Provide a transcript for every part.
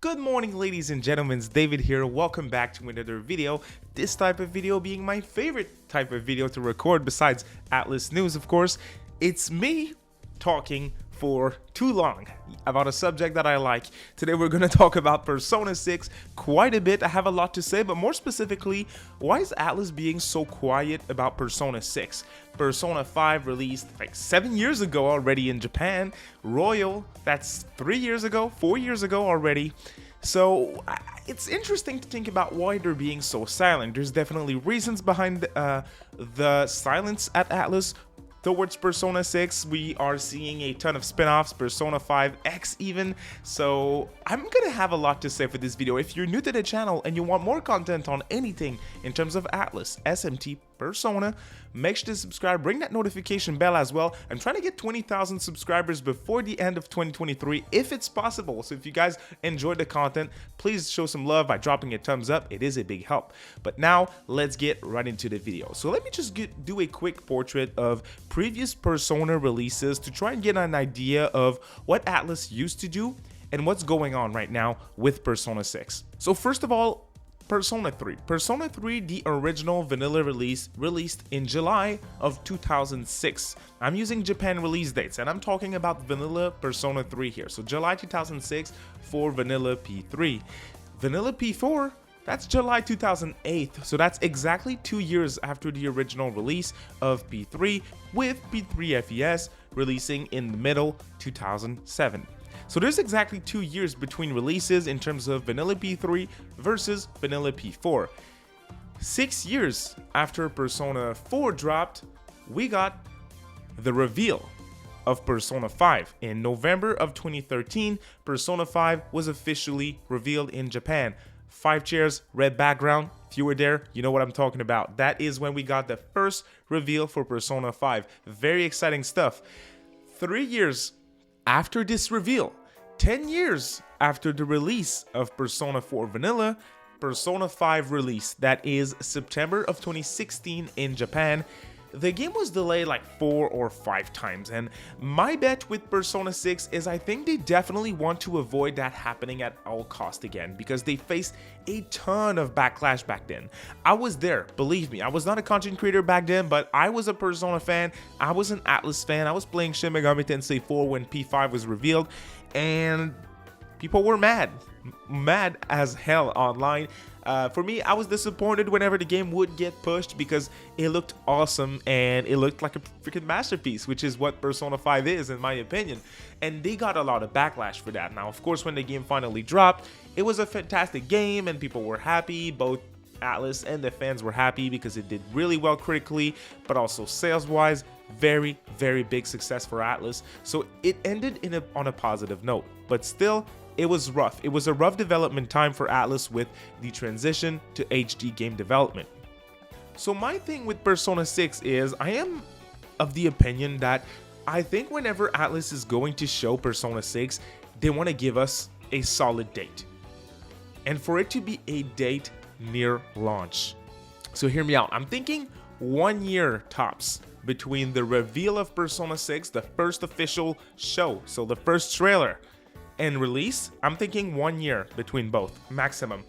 Good morning, ladies and gentlemen, it's David here. Welcome back to another video. This type of video being my favorite type of video to record besides ATLUS news, of course. It's me talking for too long about a subject that I like. Today we're going to talk about Persona 6 quite a bit. I have a lot to say, but more specifically, why is ATLUS being so quiet about Persona 6? Persona 5 released like 7 years ago already in Japan. Royal, that's 3 years ago, 4 years ago already. So it's interesting to think about why they're being so silent. There's definitely reasons behind the silence at ATLUS. Towards Persona 6, we are seeing a ton of spin-offs, Persona 5 X even, so I'm gonna have a lot to say for this video. If you're new to the channel and you want more content on anything in terms of ATLUS, SMT, Persona, make sure to subscribe, ring that notification bell as well. I'm trying to get 20,000 subscribers before the end of 2023 if it's possible. So if you guys enjoyed the content, please show some love by dropping a thumbs up. It is a big help. But now let's get right into the video. So let me just do a quick portrait of previous Persona releases to try and get an idea of what ATLUS used to do and what's going on right now with Persona 6. So first of all, Persona 3. Persona 3, the original vanilla release, released in July of 2006. I'm using Japan release dates, and I'm talking about vanilla Persona 3 here. So July 2006 for vanilla P3. Vanilla P4, that's July 2008. So that's exactly 2 years after the original release of P3, with P3 FES releasing in the middle 2007. So there's exactly 2 years between releases in terms of vanilla P3 versus vanilla P4. 6 years after Persona 4 dropped, we got the reveal of Persona 5. In November of 2013, Persona 5 was officially revealed in Japan. 5 chairs, red background. If you were there, you know what I'm talking about. That is when we got the first reveal for Persona 5. Very exciting stuff. 3 years after this reveal, 10 years after the release of Persona 4 Vanilla, Persona 5 release, that is September of 2016 in Japan. The game was delayed like 4 or 5 times, and my bet with Persona 6 is I think they definitely want to avoid that happening at all cost again, because they faced a ton of backlash back then. I was there, believe me. I was not a content creator back then, but I was a Persona fan. I was an ATLUS fan. I was playing Shin Megami Tensei 4 when P5 was revealed, and people were mad as hell online. For me, I was disappointed whenever the game would get pushed because it looked awesome and it looked like a freaking masterpiece, which is what Persona 5 is in my opinion. And they got a lot of backlash for that. Now, of course, when the game finally dropped, it was a fantastic game and people were happy. Both ATLUS and the fans were happy because it did really well critically, but also sales-wise, very, very big success for ATLUS. So it ended on a positive note, but still, it was rough. It was a rough development time for ATLUS with the transition to HD game development. So my thing with Persona 6 is I am of the opinion that I think whenever ATLUS is going to show Persona 6, they want to give us a solid date. And for it to be a date near launch. So hear me out. I'm thinking 1 year tops between the reveal of Persona 6, the first official show, so the first trailer, and release. I'm thinking 1 year between both, maximum.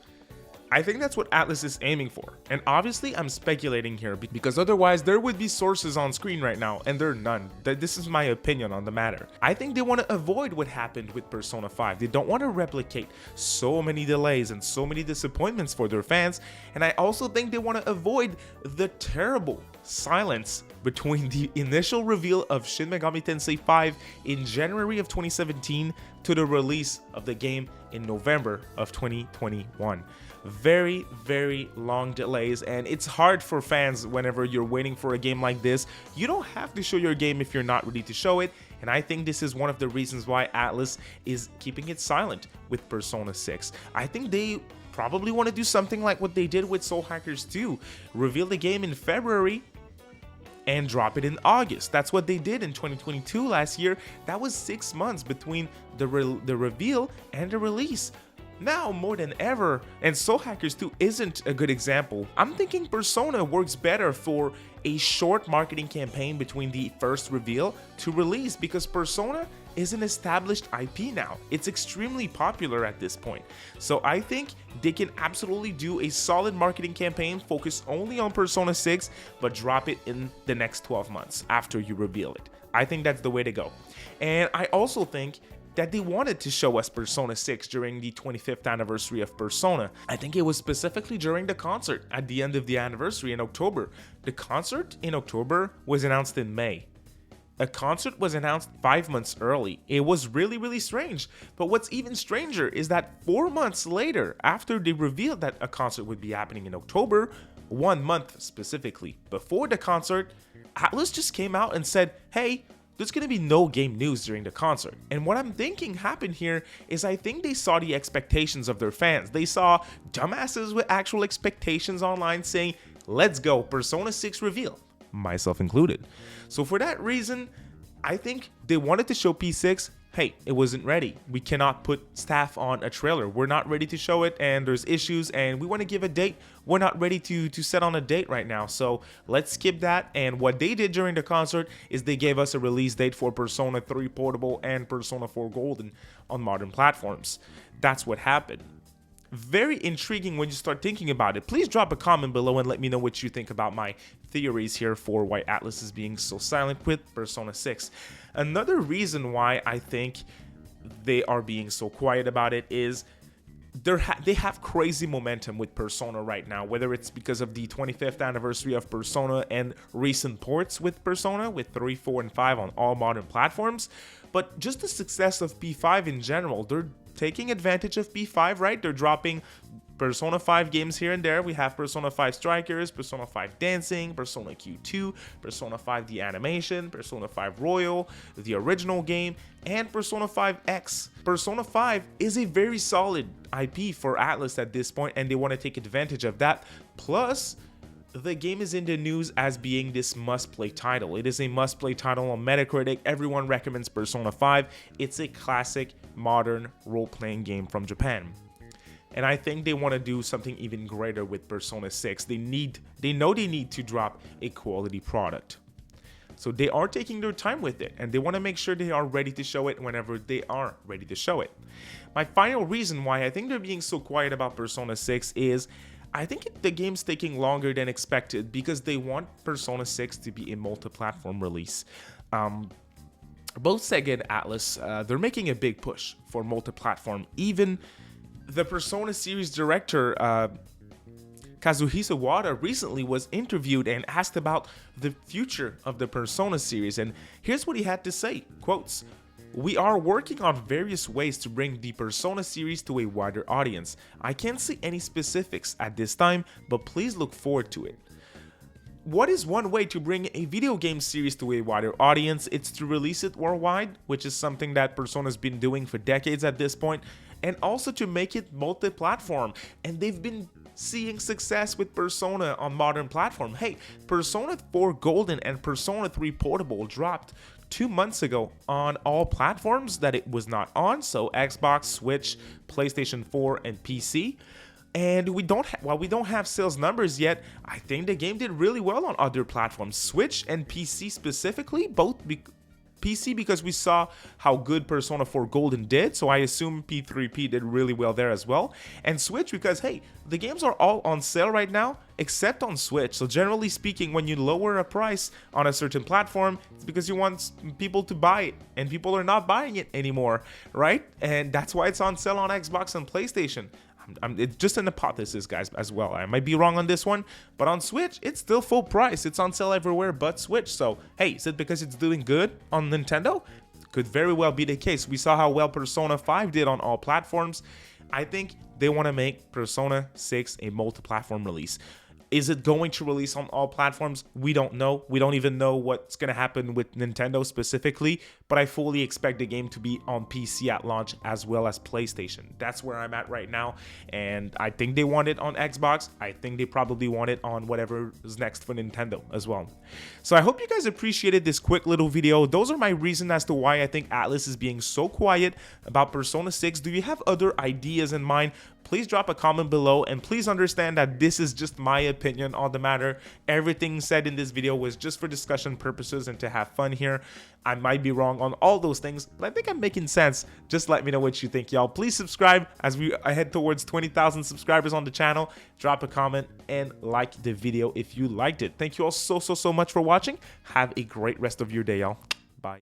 I think that's what ATLUS is aiming for. And obviously I'm speculating here because otherwise there would be sources on screen right now and there are none. This is my opinion on the matter. I think they want to avoid what happened with Persona 5. They don't want to replicate so many delays and so many disappointments for their fans. And I also think they want to avoid the terrible silence between the initial reveal of Shin Megami Tensei 5 in January of 2017 to the release of the game in November of 2021. Very, very long delays, and it's hard for fans whenever you're waiting for a game like this. You don't have to show your game if you're not ready to show it, and I think this is one of the reasons why ATLUS is keeping it silent with Persona 6. I think they probably want to do something like what they did with Soul Hackers 2, reveal the game in February and drop it in August. That's what they did in 2022 last year. That was 6 months between the reveal and the release. Now more than ever, and Soul Hackers 2 isn't a good example. I'm thinking Persona works better for a short marketing campaign between the first reveal to release, because Persona is an established IP now. It's extremely popular at this point. So I think they can absolutely do a solid marketing campaign focused only on Persona 6, but drop it in the next 12 months after you reveal it. I think that's the way to go. And I also think that they wanted to show us Persona 6 during the 25th anniversary of Persona. I think it was specifically during the concert at the end of the anniversary in October. The concert in October was announced in May. A concert was announced 5 months early. It was really strange. But what's even stranger is that 4 months later, after they revealed that a concert would be happening in October, 1 month specifically before the concert, ATLUS just came out and said, hey, there's going to be no game news during the concert. And what I'm thinking happened here is I think they saw the expectations of their fans. They saw dumbasses with actual expectations online saying, let's go, Persona 6 reveal, myself included. So for that reason, I think they wanted to show P6. Hey, it wasn't ready. We cannot put staff on a trailer. We're not ready to show it, and there's issues, and we want to give a date. We're not ready to set on a date right now, so let's skip that. And what they did during the concert is they gave us a release date for Persona 3 Portable and Persona 4 Golden on modern platforms. That's what happened. Very intriguing when you start thinking about it. Please drop a comment below and let me know what you think about my theories here for why ATLUS is being so silent with Persona 6. Another reason why I think they are being so quiet about it is they have crazy momentum with Persona right now, whether it's because of the 25th anniversary of Persona and recent ports with Persona with 3, 4, and 5 on all modern platforms, but just the success of P5 in general. They're taking advantage of P5, right? They're dropping Persona 5 games here and there. We have Persona 5 Strikers, Persona 5 Dancing, Persona Q2, Persona 5 The Animation, Persona 5 Royal, the original game, and Persona 5 X. Persona 5 is a very solid IP for ATLUS at this point, and they want to take advantage of that. Plus, the game is in the news as being this must-play title. It is a must-play title on Metacritic. Everyone recommends Persona 5. It's a classic, modern role-playing game from Japan. And I think they want to do something even greater with Persona 6. They know they need to drop a quality product. So they are taking their time with it, and they want to make sure they are ready to show it whenever they are ready to show it. My final reason why I think they're being so quiet about Persona 6 is I think the game's taking longer than expected because they want Persona 6 to be a multi-platform release. Both SEGA and ATLUS, they're making a big push for multi-platform. Even the Persona series director, Kazuhisa Wada, recently was interviewed and asked about the future of the Persona series, and here's what he had to say, quotes, "We are working on various ways to bring the Persona series to a wider audience. I can't say any specifics at this time, but please look forward to it." What is one way to bring a video game series to a wider audience? It's to release it worldwide, which is something that Persona's been doing for decades at this point, and also to make it multi-platform. And they've been seeing success with Persona on modern platform. Hey, Persona 4 Golden and Persona 3 Portable dropped 2 months ago on all platforms that it was not on, so Xbox, Switch, PlayStation 4, and PC. And while we don't have sales numbers yet, I think the game did really well on other platforms, Switch and PC specifically, both PC because we saw how good Persona 4 Golden did, so I assume P3P did really well there as well, and Switch because, hey, the games are all on sale right now, except on Switch. So generally speaking, when you lower a price on a certain platform, it's because you want people to buy it, and people are not buying it anymore, right? And that's why it's on sale on Xbox and PlayStation. It's just an hypothesis, guys, as well. I might be wrong on this one, but on Switch, it's still full price. It's on sale everywhere but Switch. So, hey, is it because it's doing good on Nintendo? Could very well be the case. We saw how well Persona 5 did on all platforms. I think they want to make Persona 6 a multi-platform release. Is it going to release on all platforms? We don't know. We don't even know what's going to happen with Nintendo specifically, but I fully expect the game to be on PC at launch as well as PlayStation. That's where I'm at right now, and I think they want it on Xbox. I think they probably want it on whatever is next for Nintendo as well. So I hope you guys appreciated this quick little video. Those are my reasons as to why I think ATLUS is being so quiet about Persona 6. Do you have other ideas in mind? please drop a comment below, and please understand that this is just my opinion on the matter. Everything said in this video was just for discussion purposes and to have fun here. I might be wrong on all those things, but I think I'm making sense. Just let me know what you think, y'all. Please subscribe as we head towards 20,000 subscribers on the channel. Drop a comment and like the video if you liked it. Thank you all so much for watching. Have a great rest of your day, y'all. Bye.